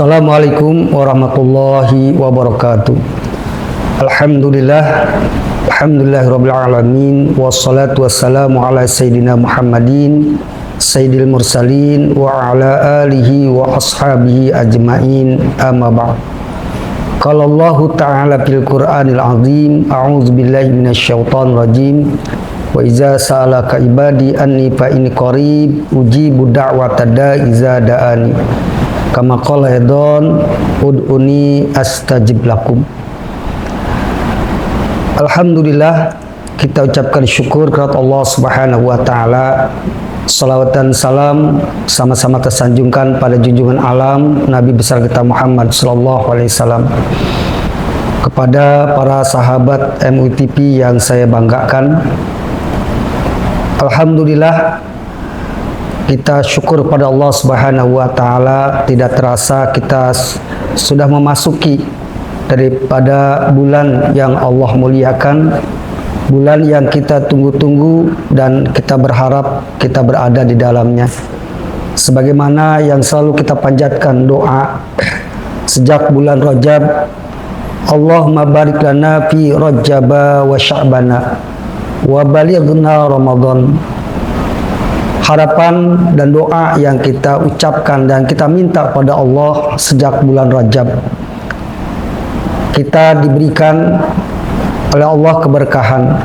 Assalamualaikum warahmatullahi wabarakatuh. Alhamdulillahirabbil alamin wassalatu wassalamu ala sayyidina Muhammadin sayyidil mursalin wa ala alihi wa ashabihi ajmain, amma ba'd. Qala Allah ta'ala fil Qur'anil azim, a'udzu billahi minasyaitonir rajim. Wa iza sa'alaka ibadi anni fa inni qarib ujibu da'watad da'i iza da'ani. Kama qala edon ud'uni astajib lakum. Alhamdulillah, kita ucapkan syukur kepada Allah Subhanahu wa taala. Salawat dan salam sama-sama tersanjungkan pada junjungan alam Nabi besar kita Muhammad sallallahu alaihi wasallam. Kepada para sahabat MUTP yang saya banggakan, alhamdulillah, kita syukur pada Allah Subhanahu wa taala, tidak terasa kita sudah memasuki daripada bulan yang Allah muliakan, bulan yang kita tunggu-tunggu dan kita berharap kita berada di dalamnya. Sebagaimana yang selalu kita panjatkan doa sejak bulan Rajab, Allahumma barik lana fi Rajaba wa Sya'bana wa balighna Ramadan. Harapan dan doa yang kita ucapkan dan kita minta pada Allah sejak bulan Rajab, kita diberikan oleh Allah keberkahan.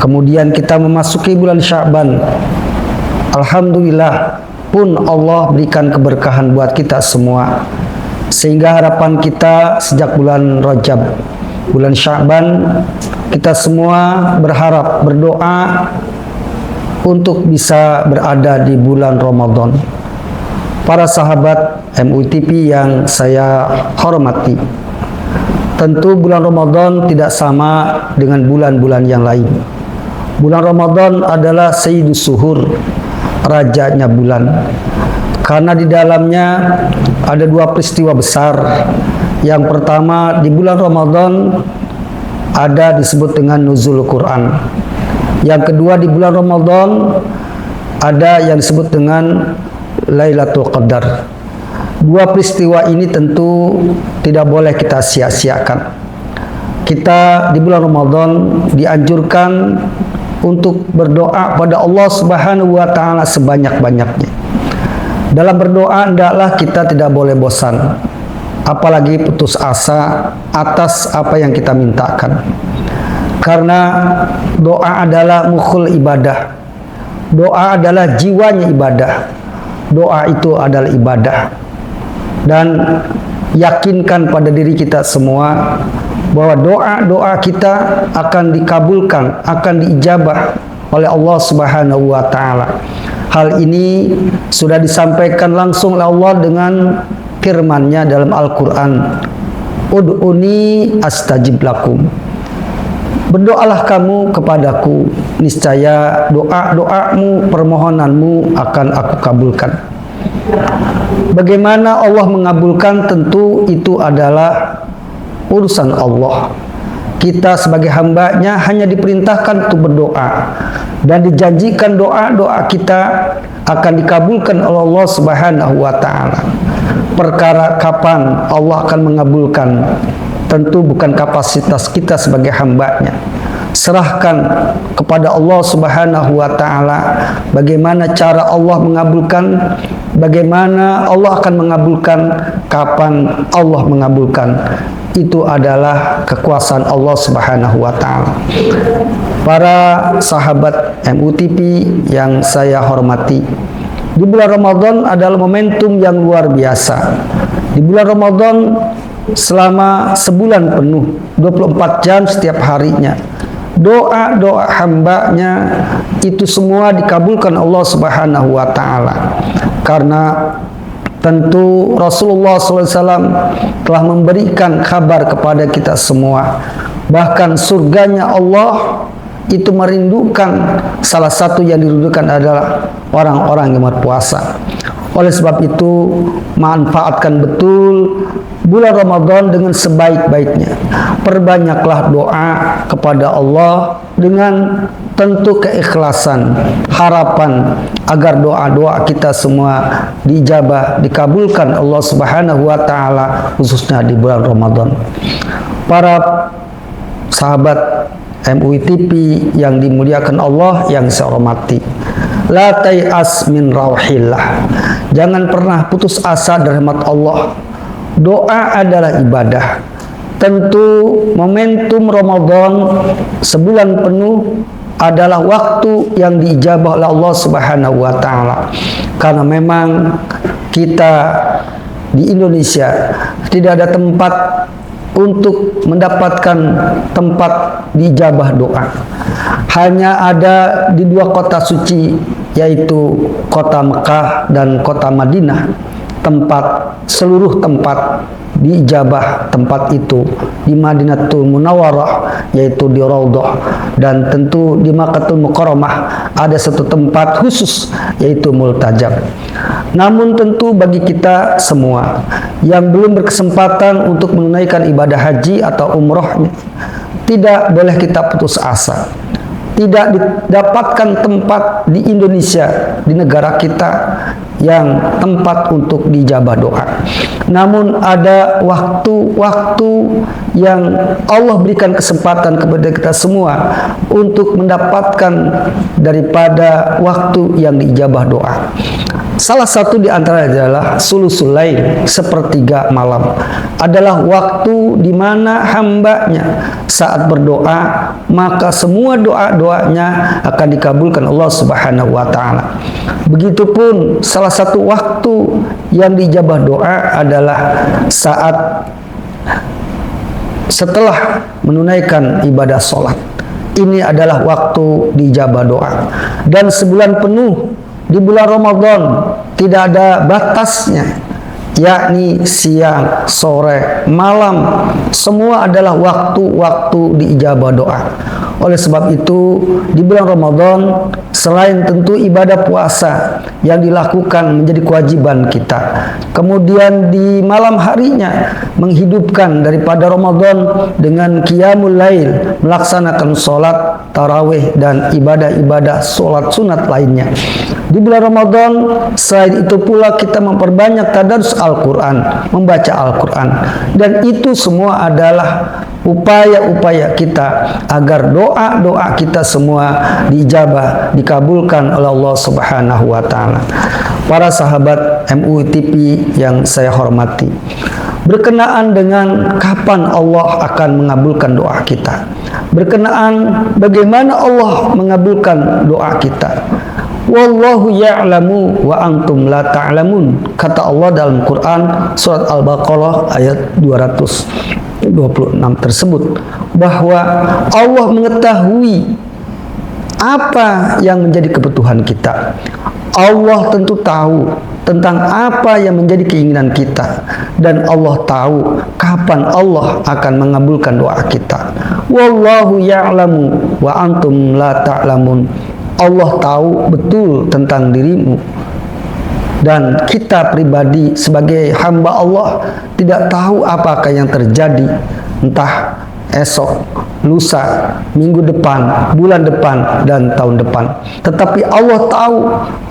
Kemudian kita memasuki bulan Sya'ban, alhamdulillah pun Allah berikan keberkahan buat kita semua. Sehingga harapan kita sejak bulan Rajab, bulan Sya'ban, kita semua berharap, berdoa untuk bisa berada di bulan Ramadan. Para sahabat MUTP yang saya hormati, tentu bulan Ramadan tidak sama dengan bulan-bulan yang lain. Bulan Ramadan adalah Sayyidus Suhur, rajanya bulan. Karena di dalamnya ada dua peristiwa besar. Yang pertama, di bulan Ramadan ada disebut dengan nuzul Quran. Yang kedua, di bulan Ramadan ada yang disebut dengan Lailatul Qadar. Dua peristiwa ini tentu tidak boleh kita sia-siakan. Kita di bulan Ramadan dianjurkan untuk berdoa pada Allah Subhanahu wa taala sebanyak-banyaknya. Dalam berdoa hendaklah kita tidak boleh bosan, apalagi putus asa atas apa yang kita mintakan. Karena doa adalah mukhul ibadah. Doa adalah jiwanya ibadah. Doa itu adalah ibadah. Dan yakinkan pada diri kita semua bahwa doa-doa kita akan dikabulkan, akan diijabah oleh Allah Subhanahu wa taala. Hal ini sudah disampaikan langsung oleh Allah dengan firman-Nya dalam Al-Qur'an. Ud'uni astajib lakum. Berdoalah kamu kepadaku, niscaya doa-doamu, permohonanmu akan aku kabulkan. Bagaimana Allah mengabulkan, tentu itu adalah urusan Allah. Kita sebagai hamba-Nya hanya diperintahkan untuk berdoa, dan dijanjikan doa-doa kita akan dikabulkan oleh Allah Subhanahu wa taala. Perkara kapan Allah akan mengabulkan, tentu bukan kapasitas kita sebagai hamba-Nya. Serahkan kepada Allah Subhanahu wa taala bagaimana cara Allah mengabulkan, bagaimana Allah akan mengabulkan, kapan Allah mengabulkan. Itu adalah kekuasaan Allah Subhanahu wa taala. Para sahabat MUTP yang saya hormati, di bulan Ramadan adalah momentum yang luar biasa. Di bulan Ramadan selama sebulan penuh, 24 jam setiap harinya, doa-doa hamba-Nya itu semua dikabulkan Allah Subhanahu wa taala. Karena tentu Rasulullah SAW telah memberikan kabar kepada kita semua, bahkan surganya Allah itu merindukan, salah satu yang dirindukan adalah orang-orang yang berpuasa. Oleh sebab itu, manfaatkan betul bulan Ramadan dengan sebaik-baiknya. Perbanyaklah doa kepada Allah dengan tentu keikhlasan, harapan agar doa-doa kita semua dijabah, dikabulkan Allah Subhanahu wa taala, khususnya di bulan Ramadan. Para sahabat MUI TV yang dimuliakan Allah, yang saya hormati, la tai'as min rauhillah. Jangan pernah putus asa dari rahmat Allah. Doa adalah ibadah. Tentu momentum Ramadan sebulan penuh adalah waktu yang diijabah oleh Allah Subhanahu wa taala. Karena memang kita di Indonesia tidak ada tempat untuk mendapatkan tempat diijabah doa. Hanya ada di dua kota suci, yaitu kota Mekah dan kota Madinah. Seluruh tempat diijabah tempat itu di Madinatul Munawwarah, yaitu di Raudhah, dan tentu di Makkahul Mukarramah ada satu tempat khusus, yaitu Multajam. Namun tentu bagi kita semua yang belum berkesempatan untuk menunaikan ibadah haji atau umrohnya, tidak boleh kita putus asa. Tidak didapatkan tempat di Indonesia, di negara kita, yang tempat untuk dijabah doa. Namun ada waktu-waktu yang Allah berikan kesempatan kepada kita semua untuk mendapatkan daripada waktu yang diijabah doa. Salah satu di antara adalah sulusul lail, sepertiga malam, adalah waktu di mana hambanya saat berdoa, maka semua doa-doanya akan dikabulkan Allah Subhanahu wa taala. Begitupun salah satu waktu yang dijabah doa adalah saat setelah menunaikan ibadah sholat. Ini adalah waktu dijabah doa. Dan sebulan penuh di bulan Ramadan tidak ada batasnya, yakni siang, sore, malam, semua adalah waktu-waktu diijabah doa. Oleh sebab itu, di bulan Ramadan, selain tentu ibadah puasa yang dilakukan menjadi kewajiban kita, kemudian di malam harinya menghidupkan daripada Ramadan dengan qiyamul lail, melaksanakan sholat tarawih dan ibadah-ibadah sholat sunat lainnya. Di bulan Ramadan, selain itu pula kita memperbanyak tadarus Al-Quran, membaca Al-Quran, dan itu semua adalah upaya-upaya kita agar doa-doa kita semua dijabah, dikabulkan oleh Allah Subhanahu wa taala. Para sahabat MUI TV yang saya hormati, berkenaan dengan kapan Allah akan mengabulkan doa kita, berkenaan bagaimana Allah mengabulkan doa kita, wallahu ya'lamu wa antum la ta'lamun, kata Allah dalam Quran surat Al-Baqarah ayat 226 tersebut, bahwa Allah mengetahui apa yang menjadi kebutuhan kita. Allah tentu tahu tentang apa yang menjadi keinginan kita, dan Allah tahu kapan Allah akan mengabulkan doa kita. Wallahu ya'lamu wa antum la ta'lamun. Allah tahu betul tentang dirimu, dan kita pribadi sebagai hamba Allah tidak tahu apakah yang terjadi, entah esok, lusa, minggu depan, bulan depan, dan tahun depan. Tetapi Allah tahu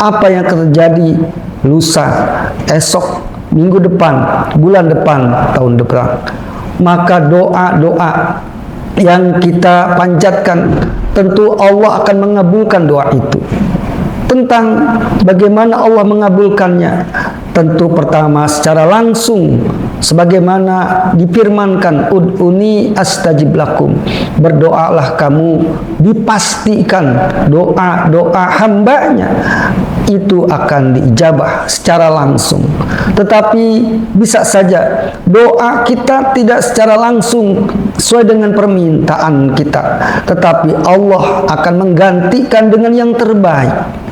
apa yang terjadi lusa, esok, minggu depan, bulan depan, tahun depan. Maka doa-doa yang kita panjatkan, tentu Allah akan mengabulkan doa itu. Tentang bagaimana Allah mengabulkannya, tentu pertama secara langsung, sebagaimana difirmankan, ud'uni astajib lakum, berdoalah kamu, dipastikan doa-doa hambanya itu akan diijabah secara langsung. Tetapi bisa saja doa kita tidak secara langsung sesuai dengan permintaan kita, tetapi Allah akan menggantikan dengan yang terbaik.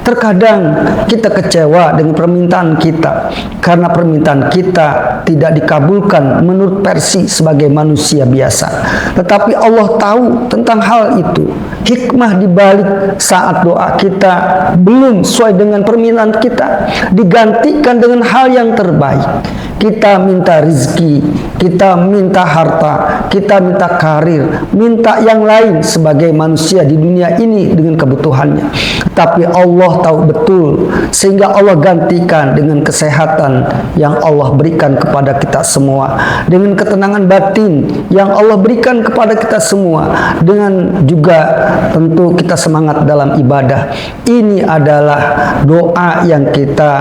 Terkadang kita kecewa dengan permintaan kita karena permintaan kita tidak dikabulkan menurut versi sebagai manusia biasa. Tetapi Allah tahu tentang hal itu. Hikmah dibalik saat doa kita belum sesuai dengan permintaan kita, digantikan dengan hal yang terbaik. Kita minta rizki, kita minta harta, kita minta karir, minta yang lain sebagai manusia di dunia ini dengan kebutuhannya. Tapi Allah tahu betul, sehingga Allah gantikan dengan kesehatan yang Allah berikan kepada kita semua, dengan ketenangan batin yang Allah berikan kepada kita semua, dengan juga tentu kita semangat dalam ibadah. Ini adalah doa yang kita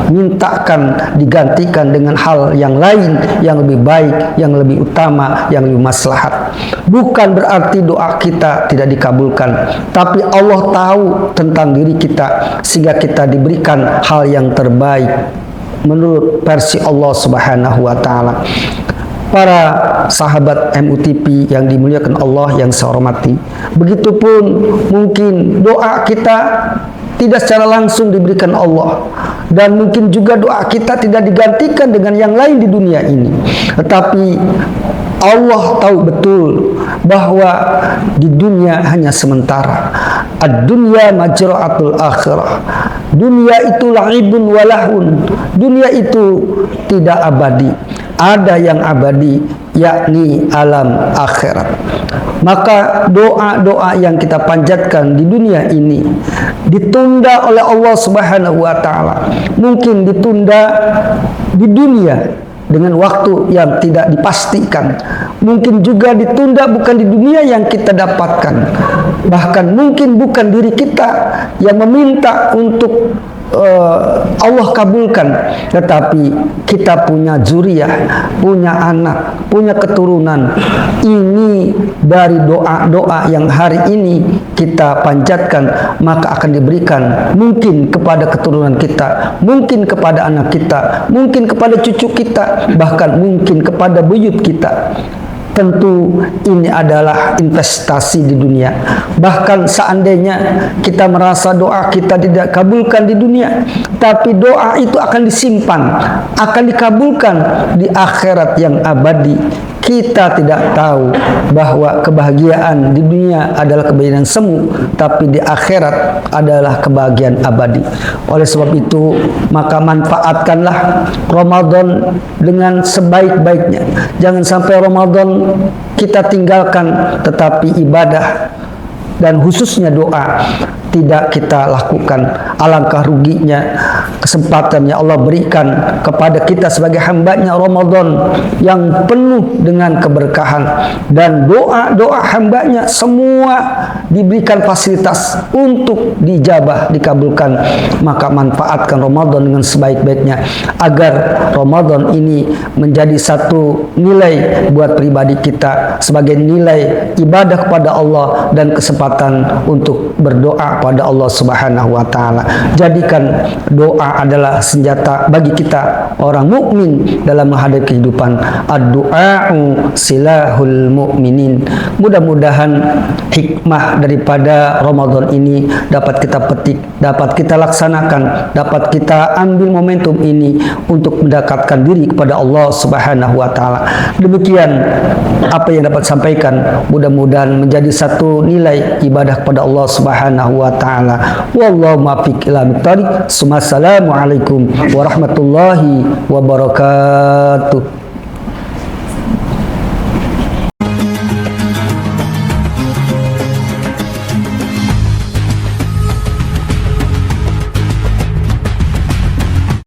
mintakan digantikan dengan hal yang lain yang lebih baik, yang lebih utama, yang lebih maslahat. Bukan berarti doa kita tidak dikabulkan, tapi Allah tahu tentang diri kita sehingga kita diberikan hal yang terbaik menurut versi Allah Subhanahu wa taala. Para sahabat MUTP yang dimuliakan Allah yang saya hormati, begitupun mungkin doa kita tidak secara langsung diberikan Allah, dan mungkin juga doa kita tidak digantikan dengan yang lain di dunia ini. Tetapi Allah tahu betul bahwa di dunia hanya sementara. Ad-dunya majra'atul akhirah. Dunia itu la'ibun walahun. Dunia itu tidak abadi. Ada yang abadi, yakni alam akhirat. Maka doa-doa yang kita panjatkan di dunia ini ditunda oleh Allah Subhanahu wa taala. Mungkin ditunda di dunia dengan waktu yang tidak dipastikan. Mungkin juga ditunda bukan di dunia yang kita dapatkan. Bahkan mungkin bukan diri kita yang meminta untuk Allah kabulkan, tetapi kita punya zuriyah, punya anak, punya keturunan. Ini dari doa-doa yang hari ini kita panjatkan, maka akan diberikan mungkin kepada keturunan kita, mungkin kepada anak kita, mungkin kepada cucu kita, bahkan mungkin kepada buyut kita. Tentu ini adalah investasi di dunia. Bahkan seandainya kita merasa doa kita tidak kabulkan di dunia, tapi doa itu akan disimpan, akan dikabulkan di akhirat yang abadi. Kita tidak tahu bahwa kebahagiaan di dunia adalah kebahagiaan semu, tapi di akhirat adalah kebahagiaan abadi. Oleh sebab itu, maka manfaatkanlah Ramadan dengan sebaik-baiknya. Jangan sampai Ramadan kita tinggalkan, tetapi ibadah dan khususnya doa tidak kita lakukan. Alangkah ruginya kesempatan yang Allah berikan kepada kita sebagai hambanya Ramadan yang penuh dengan keberkahan, dan doa-doa hambanya semua diberikan fasilitas untuk dijabah, dikabulkan. Maka manfaatkan Ramadan dengan sebaik-baiknya agar Ramadan ini menjadi satu nilai buat pribadi kita sebagai nilai ibadah kepada Allah dan kesempatan untuk berdoa pada Allah Subhanahu wa taala. Jadikan doa adalah senjata bagi kita orang mukmin dalam menghadapi kehidupan. Ad-du'a'u silahul mu'minin. Mudah-mudahan hikmah daripada Ramadan ini dapat kita petik, dapat kita laksanakan, dapat kita ambil momentum ini untuk mendekatkan diri kepada Allah Subhanahu wa taala. Demikian apa yang dapat sampaikan, mudah-mudahan menjadi satu nilai ibadah kepada Allah Subhanahu wa taala. Wallahu muwaffiq ila aqwamit thoriq. Assalamualaikum warahmatullahi wabarakatuh.